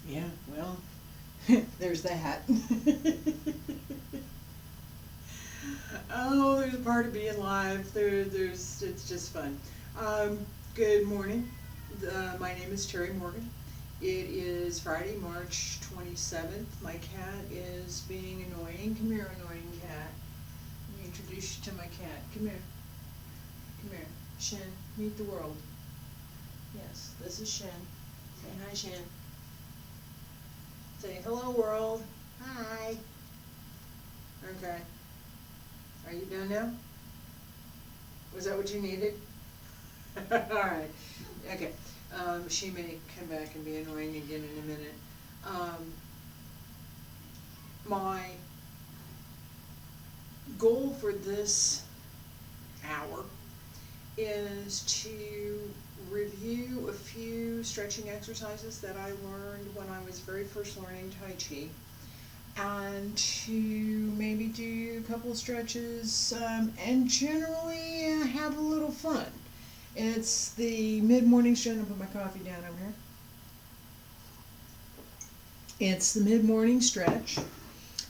Yeah, well, there's that. Oh, there's a part of being live. It's just fun. Um, Good morning. My name is Terry Morgan. It is Friday, March 27th. My cat is being annoying. Come here, annoying cat. Let me introduce you to my cat. Come here. Come here. Shin, meet the world. Yes, this is Shin. Say hi, Shin. Say hello, world. Hi. Okay. Are you done now? Was that what you needed? Alright, okay. She may come back and be annoying again in a minute. My goal for this hour is to review a few stretching exercises that I learned when I was very first learning Tai Chi, and to maybe do a couple stretches, and generally have a little fun. It's the mid-morning stretch. I'll put my coffee down over here. It's the mid-morning stretch.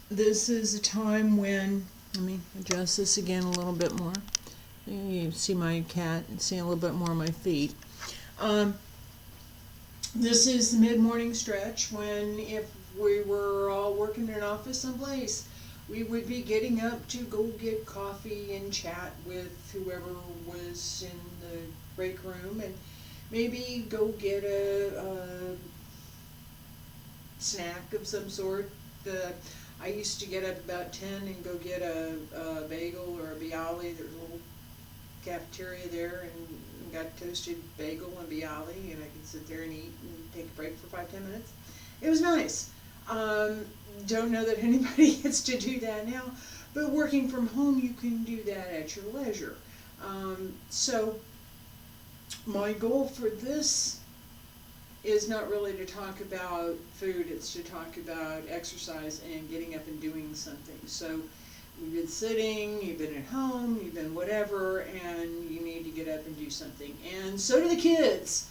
This is a time when, let me adjust this again a little bit more. You see my cat and see a little bit more of my feet. This is the mid-morning stretch when, if we were all working in an office someplace, we would be getting up to go get coffee and chat with whoever was in the break room, and maybe go get a snack of some sort. I used to get up about 10 and go get a bagel or a bialy. There's a little cafeteria there, and got toasted bagel and bialy, and I could sit there and eat and take a break for 5-10 minutes. It was nice. Don't know that anybody gets to do that now, but working from home, you can do that at your leisure. So my goal for this is not really to talk about food, it's to talk about exercise and getting up and doing something. So you've been sitting, you've been at home, you've been whatever, and you need to get up and do something. And so do the kids.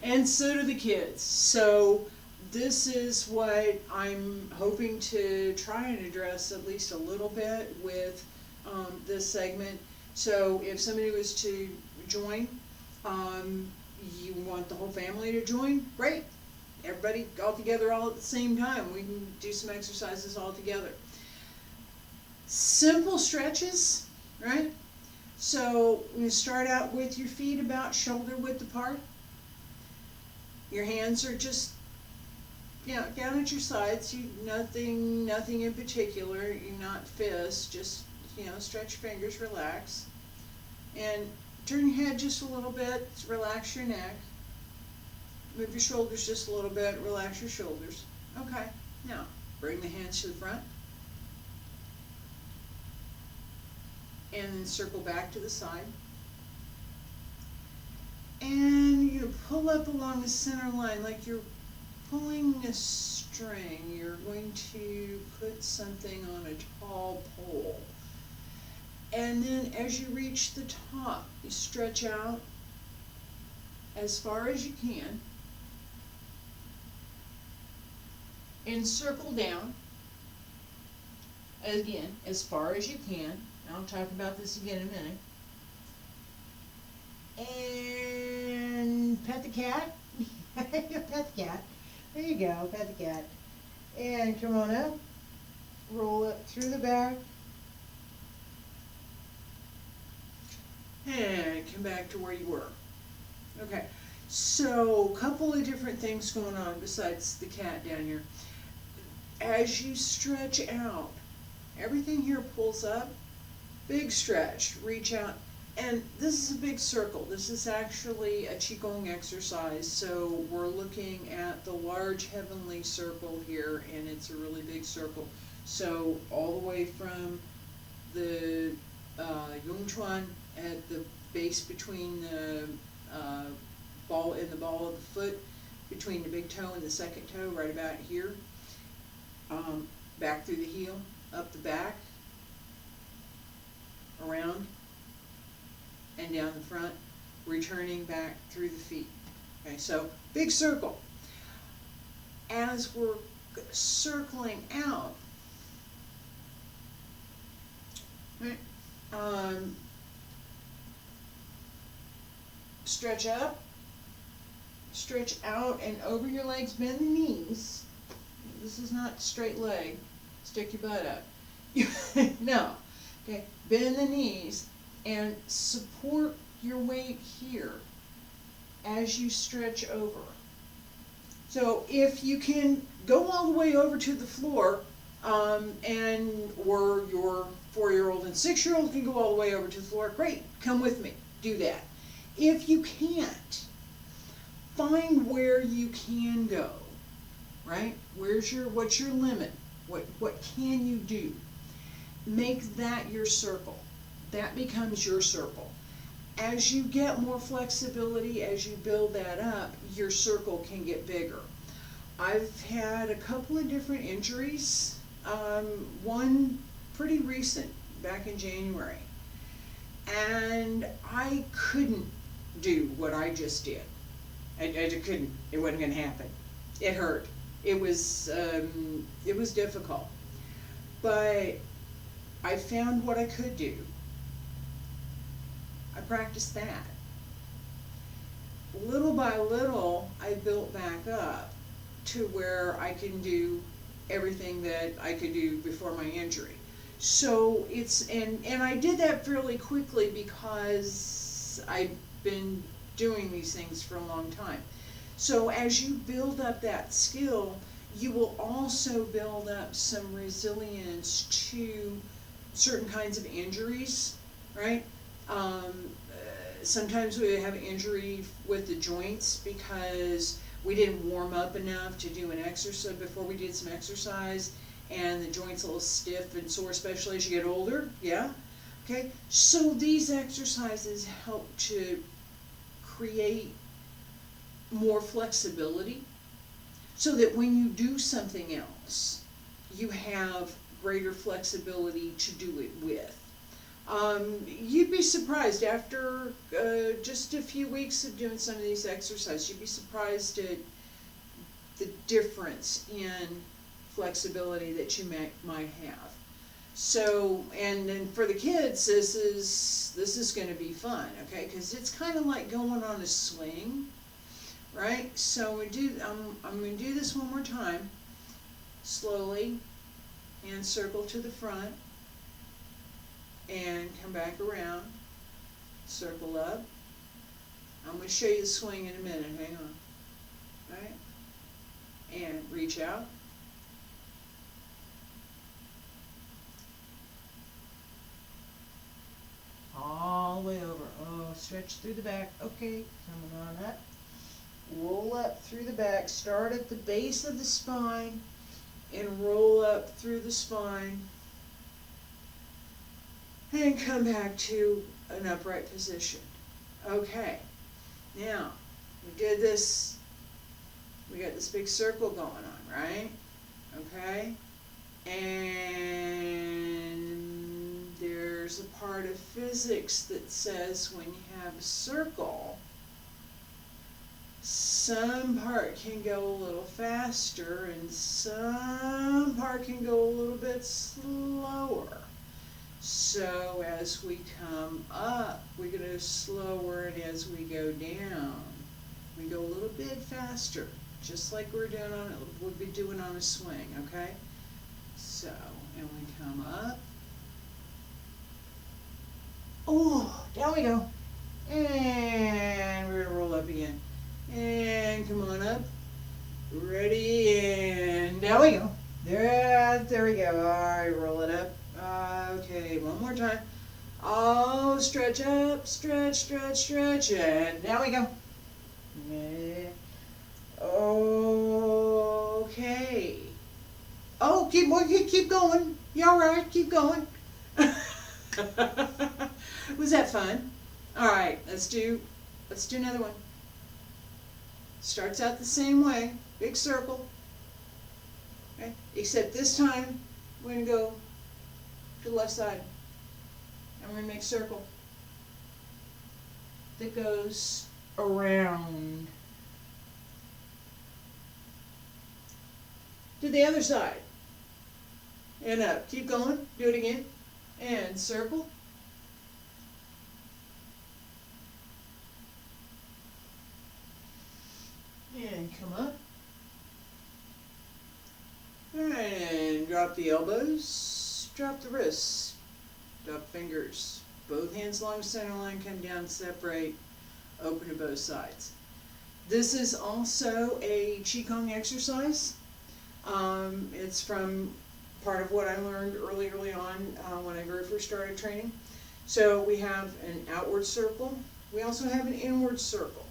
And so do the kids. So this is what I'm hoping to try and address at least a little bit with this segment. So if somebody was to join, you want the whole family to join, great. Everybody all together all at the same time. We can do some exercises all together. Simple stretches, right? So you start out with your feet about shoulder width apart. Your hands are just, down at your sides. Nothing in particular. You're not fists. Just, stretch your fingers, relax, and turn your head just a little bit. Relax your neck. Move your shoulders just a little bit. Relax your shoulders. Okay. Now bring the hands to the front, and then circle back to the side. And you pull up along the center line like you're pulling a string. You're going to put something on a tall pole. And then as you reach the top, you stretch out as far as you can and circle down again as far as you can. I'll talk about this again in a minute. And pet the cat. Pet the cat. There you go, pet the cat. And come on up. Roll up through the back. And come back to where you were. Okay, so a couple of different things going on besides the cat down here. As you stretch out, everything here pulls up. Big stretch, reach out, and this is a big circle. This is actually a Qigong exercise, so we're looking at the large heavenly circle here, and it's a really big circle. So all the way from the Yongchuan at the base between the ball of the foot, between the big toe and the second toe, right about here, back through the heel, up the back, around, and down the front, returning back through the feet. Okay, so big circle. as we're circling out, right, stretch up, stretch out and over your legs, bend the knees. This is not straight leg, stick your butt up. No, okay, bend the knees and support your weight here as you stretch over. So if you can go all the way over to the floor, or your 4-year-old and 6-year-old can go all the way over to the floor, great, come with me, do that. If you can't, find where you can go, right? What's your limit? What can you do? Make that your circle. That becomes your circle. As you get more flexibility, as you build that up, your circle can get bigger. I've had a couple of different injuries, one pretty recent, back in January, and I couldn't do what I just did. I couldn't. It wasn't going to happen. It hurt. It was difficult, but I found what I could do. I practiced that. Little by little, I built back up to where I can do everything that I could do before my injury. So it's, and I did that fairly quickly because I've been doing these things for a long time. So as you build up that skill, you will also build up some resilience to certain kinds of injuries, right? Sometimes we have injury with the joints because we didn't warm up enough to do an exercise before we did some exercise, and the joint's a little stiff and sore, especially as you get older. Yeah, okay. So these exercises help to create more flexibility, so that when you do something else, you have greater flexibility to do it with. You'd be surprised after just a few weeks of doing some of these exercises, you'd be surprised at the difference in flexibility that you might have. So, and then for the kids, this is going to be fun, okay? Because it's kind of like going on a swing, right? So I'm going to do this one more time, slowly, and circle to the front. And come back around, circle up. I'm going to show you the swing in a minute, hang on. All right? And reach out. All the way over. Oh, stretch through the back. Okay, coming on up. Roll up through the back. Start at the base of the spine and roll up through the spine. And come back to an upright position. Okay, now we did this, we got this big circle going on, right? Okay, and there's a part of physics that says when you have a circle, some part can go a little faster and some part can go a little bit slower. So as we come up, we're going to slower it as we go down. We go a little bit faster, just like we'll be doing on a swing, okay? So, and we come up. Oh, down we go. And we're going to roll up again. And come on up. Ready, and down we go. There we go. All right, roll it up. Okay, one more time. Oh, stretch up, stretch, stretch, stretch, and now we go. Okay. Oh, keep going. You all right? Keep going. Was that fun? All right, let's do another one. Starts out the same way, big circle. Okay, except this time we're gonna go to the left side, and we're going to make a circle that goes around. To the other side. And up. Keep going. Do it again. And circle. And come up. And drop the elbows. Drop the wrists. Drop fingers. Both hands along center line. Come down, separate. Open to both sides. This is also a Qigong exercise. It's from part of what I learned early on when I very first started training. So we have an outward circle. We also have an inward circle.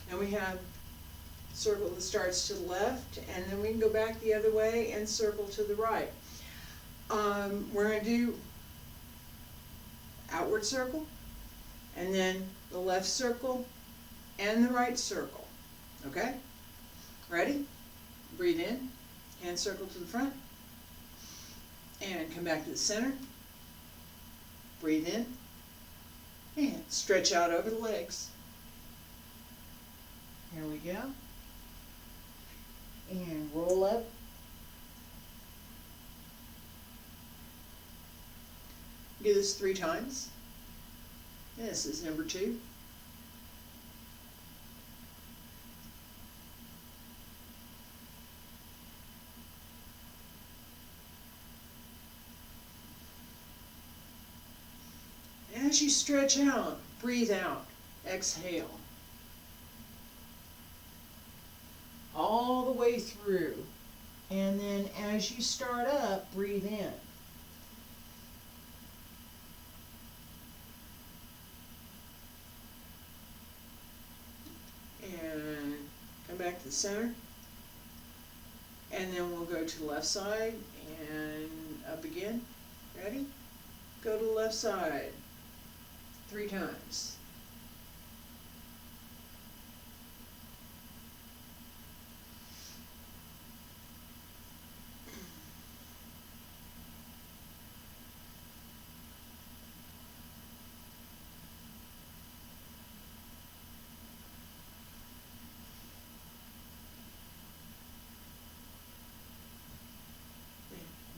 And we have a circle that starts to the left, and then we can go back the other way and circle to the right. We're going to do outward circle, and then the left circle, and the right circle. Okay? Ready? Breathe in, hand circle to the front, and come back to the center. Breathe in, and stretch out over the legs. Here we go. And roll up. Do this 3 times. This is number 2. As you stretch out, breathe out, exhale. All the way through. And then as you start up, breathe in. And come back to the center. And then we'll go to the left side and up again. Ready? Go to the left side 3 times.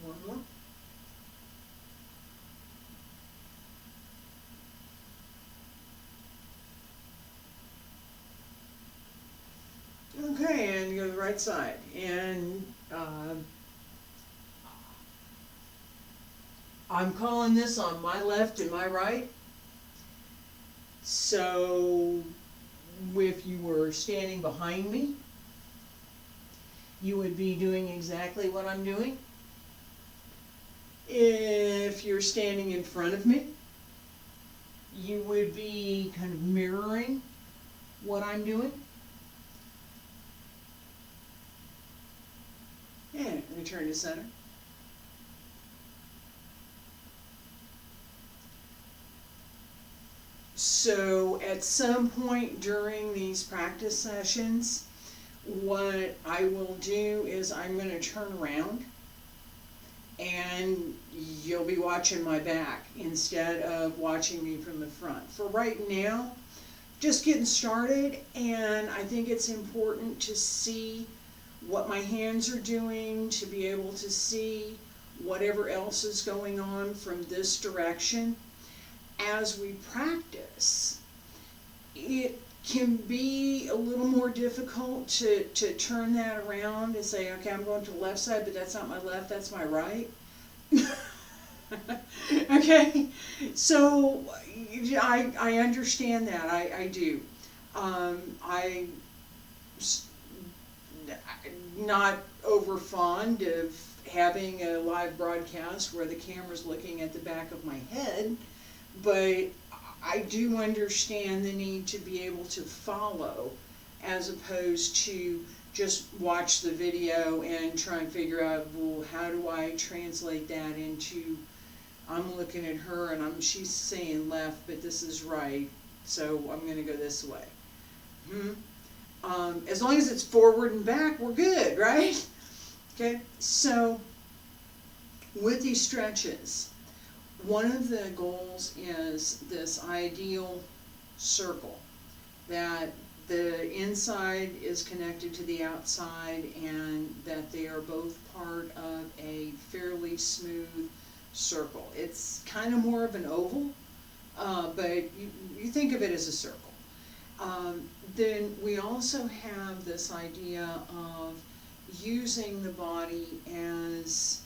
One more. Okay, and go to the right side. And I'm calling this on my left and my right. So if you were standing behind me, you would be doing exactly what I'm doing. If you're standing in front of me, you would be kind of mirroring what I'm doing. And return to center. So at some point during these practice sessions, what I will do is I'm going to turn around and you'll be watching my back instead of watching me from the front. For right now, just getting started, and I think it's important to see what my hands are doing, to be able to see whatever else is going on from this direction. As we practice, it can be a little more difficult to turn that around and say, okay, I'm going to the left side, but that's not my left, that's my right. Okay, so I understand that, I do. I'm not over fond of having a live broadcast where the camera's looking at the back of my head, but I do understand the need to be able to follow as opposed to just watch the video and try and figure out, well, how do I translate that into, I'm looking at her and she's saying left, but this is right, so I'm going to go this way. As long as it's forward and back, we're good, right? Okay, so with these stretches, one of the goals is this ideal circle, that the inside is connected to the outside, and that they are both part of a fairly smooth circle. It's kind of more of an oval, but you think of it as a circle. Then we also have this idea of using the body as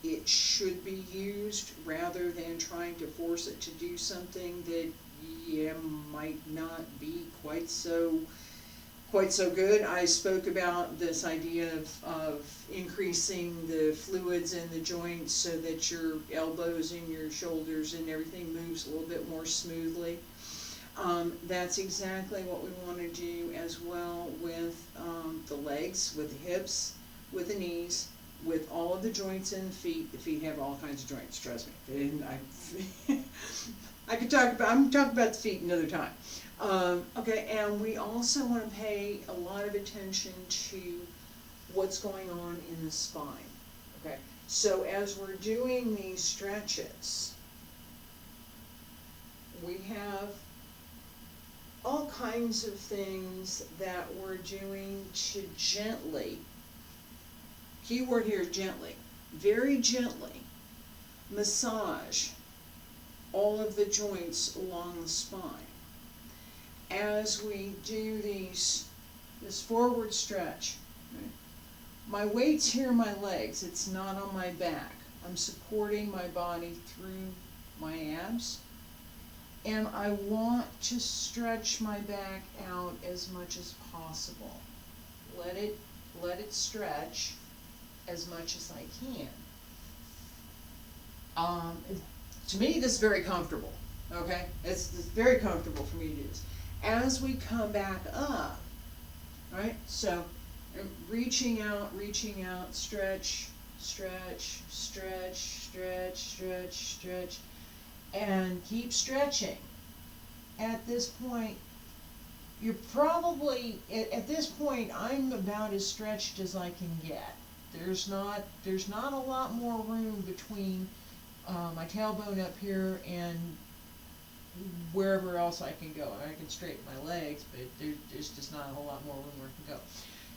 it should be used, rather than trying to force it to do something that might not be quite so good. I spoke about this idea of increasing the fluids in the joints so that your elbows and your shoulders and everything moves a little bit more smoothly. That's exactly what we want to do as well with the legs, with the hips, with the knees, with all of the joints in the feet. The feet have all kinds of joints, trust me. And I'm talking about the feet another time. Okay, and we also want to pay a lot of attention to what's going on in the spine. Okay, so as we're doing these stretches, we have all kinds of things that we're doing to gently, keyword here, gently, very gently massage all of the joints along the spine. As we do this forward stretch, right? My weight's here in my legs, it's not on my back. I'm supporting my body through my abs, and I want to stretch my back out as much as possible. Let it stretch as much as I can. To me, this is very comfortable. Okay, it's very comfortable for me to do this. As we come back up, right? So, reaching out, stretch, stretch, stretch, stretch, stretch, stretch, and keep stretching. At this point, you're probably, at this point, I'm about as stretched as I can get. There's not a lot more room between my tailbone up here and wherever else I can go. I can straighten my legs, but there's just not a whole lot more room where I can go.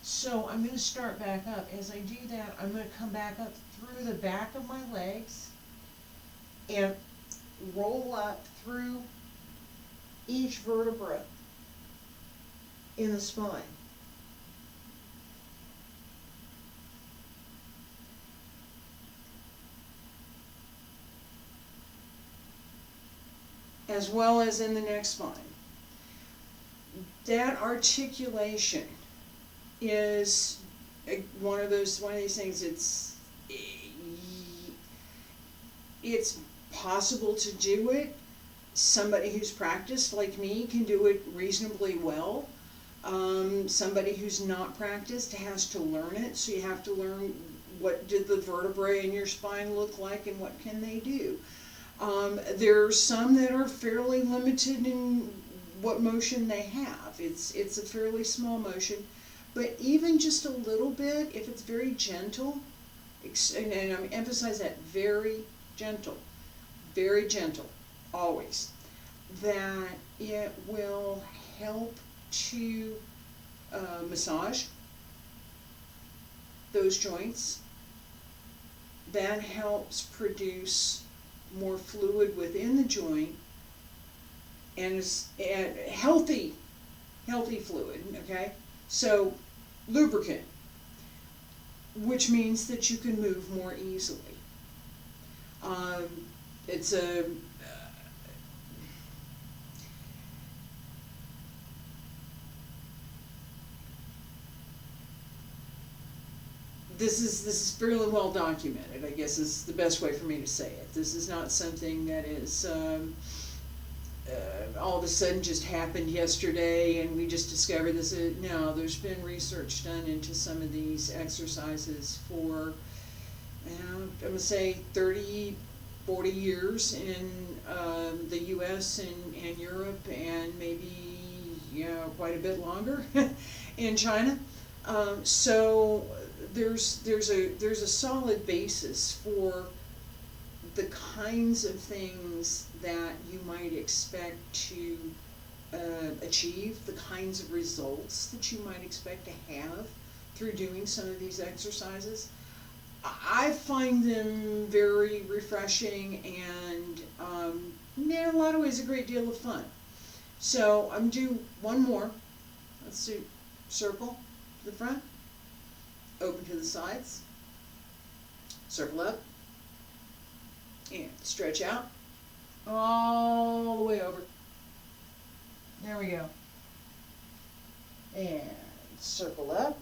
So I'm going to start back up. As I do that, I'm going to come back up through the back of my legs and roll up through each vertebra in the spine. As well as in the neck spine. That articulation is one of these things. It's possible to do it. Somebody who's practiced like me can do it reasonably well. Somebody who's not practiced has to learn it, so you have to learn what did the vertebrae in your spine look like and what can they do. There are some that are fairly limited in what motion they have. It's a fairly small motion, but even just a little bit, if it's very gentle, and I'm emphasize that, very gentle, always, that it will help to massage those joints. That helps produce more fluid within the joint, and is healthy fluid, okay? So lubricant, which means that you can move more easily. It's a This is fairly well documented, I guess is the best way for me to say it. This is not something that is all of a sudden just happened yesterday and we just discovered this. No, there's been research done into some of these exercises for, I'm going to say 30, 40 years in the US and Europe, and maybe quite a bit longer in China. So there's a solid basis for the kinds of things that you might expect to achieve the kinds of results that you might expect to have through doing some of these exercises. I find them very refreshing and in a lot of ways a great deal of fun. So I'm do one more. Let's do circle to the front, open to the sides, circle up, and stretch out all the way over. There we go. And circle up,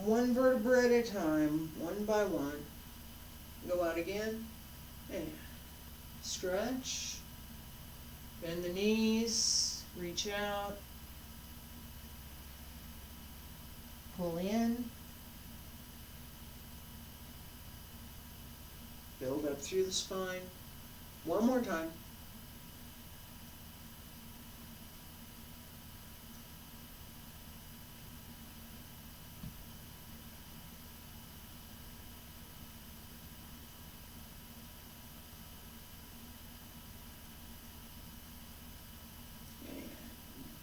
one vertebra at a time, one by one. Go out again, and stretch, bend the knees, reach out, pull in, build up through the spine. One more time.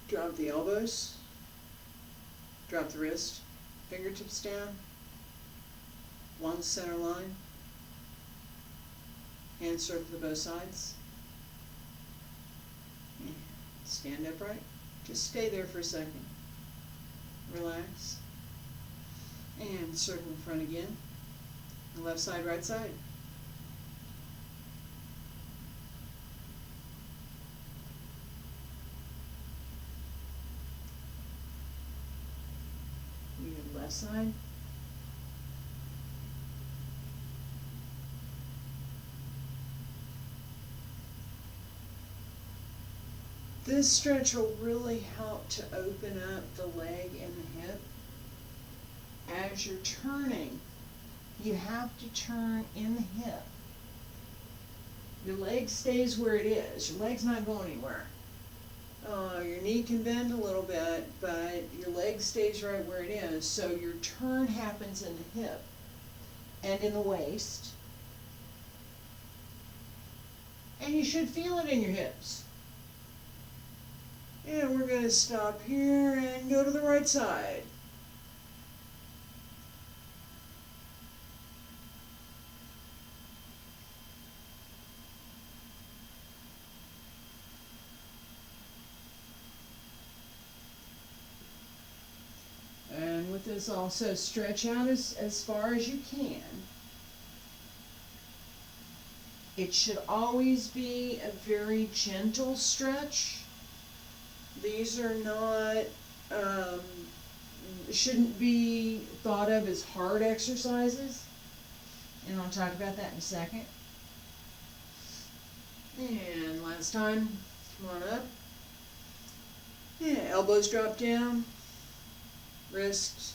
Drop the elbows, drop the wrist, fingertips down, one center line, hands circle to both sides, and stand upright. Just stay there for a second. Relax, and circle in front again, left side, right side. Left side. This stretch will really help to open up the leg and the hip. As you're turning, you have to turn in the hip. Your leg stays where it is. Your leg's not going anywhere. Your knee can bend a little bit, but your leg stays right where it is. So your turn happens in the hip and in the waist. And you should feel it in your hips. And we're going to stop here and go to the right side. And with this also, stretch out as far as you can. It should always be a very gentle stretch. These are not, shouldn't be thought of as hard exercises. And I'll talk about that in a second. And last time, come on up. Yeah, elbows drop down. Wrists,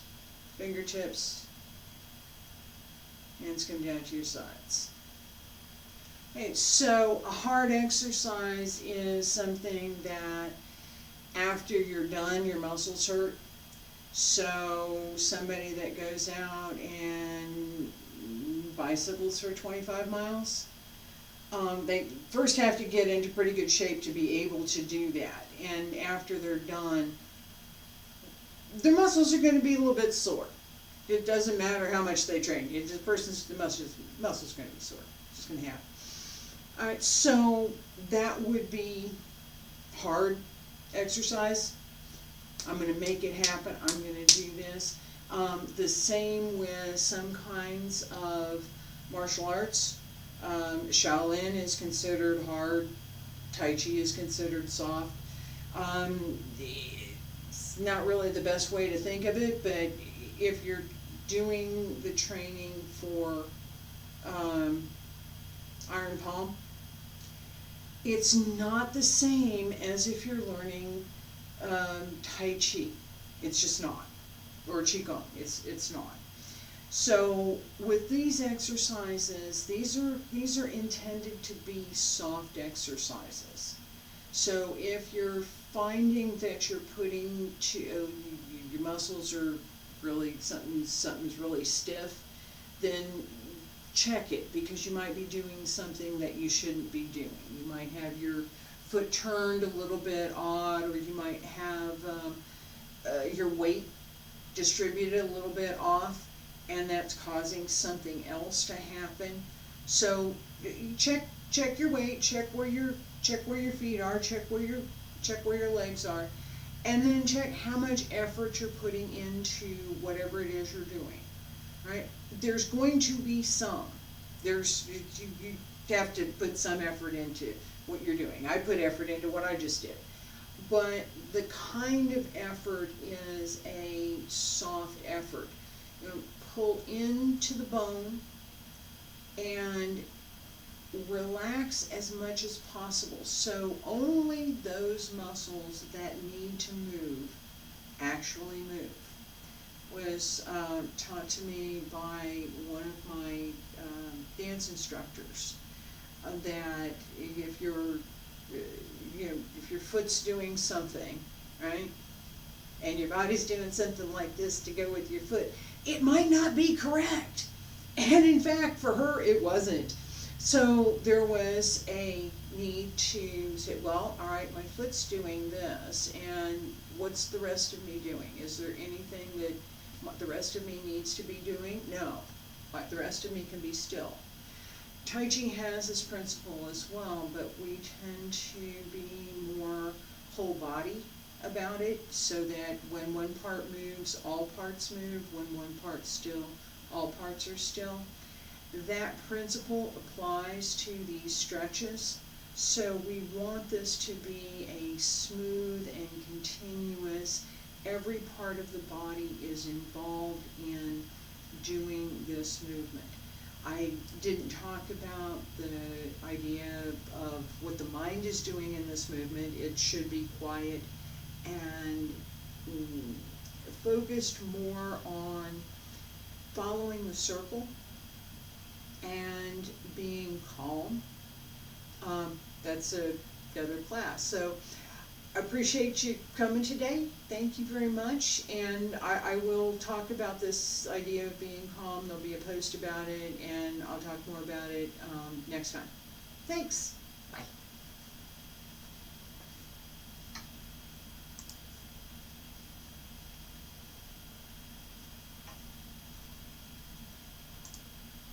fingertips, hands come down to your sides. Okay, so a hard exercise is something that after you're done, your muscles hurt. So somebody that goes out and bicycles for 25 miles, they first have to get into pretty good shape to be able to do that. And after they're done, their muscles are going to be a little bit sore. It doesn't matter how much they train. The muscles going to be sore. It's just going to happen. All right, so that would be hard exercise. I'm going to make it happen. I'm going to do this. The same with some kinds of martial arts. Shaolin is considered hard. Tai Chi is considered soft. It's not really the best way to think of it, but if you're doing the training for Iron Palm, it's not the same as if you're learning Tai Chi. It's just not. Or Qigong. It's not. So with these exercises, these are intended to be soft exercises. So if you're finding that you're putting your muscles are really something's really stiff, then check it, because you might be doing something that you shouldn't be doing. You might have your foot turned a little bit odd, or you might have your weight distributed a little bit off, and that's causing something else to happen. So check your weight, check where your feet are, check where your legs are, and then check how much effort you're putting into whatever it is you're doing. Right? There's going to be some. You have to put some effort into what you're doing. I put effort into what I just did. But the kind of effort is a soft effort. You know, pull into the bone and relax as much as possible. So only those muscles that need to move actually move. Was taught to me by one of my dance instructors, that if your foot's doing something, right, and your body's doing something like this to go with your foot, it might not be correct. And in fact, for her, it wasn't. So there was a need to say, well, all right, my foot's doing this, and what's the rest of me doing? Is there anything that the rest of me needs to be doing? No. The rest of me can be still. Tai Chi has this principle as well, but we tend to be more whole body about it, so that when one part moves, all parts move. When one part's still, all parts are still. That principle applies to these stretches. So we want this to be a smooth and continuous, every part of the body is involved in doing this movement. I didn't talk about the idea of what the mind is doing in this movement. It should be quiet and focused more on following the circle and being calm. That's another class. So I appreciate you coming today. Thank you very much. And I will talk about this idea of being calm. There'll be a post about it, and I'll talk more about it next time. Thanks.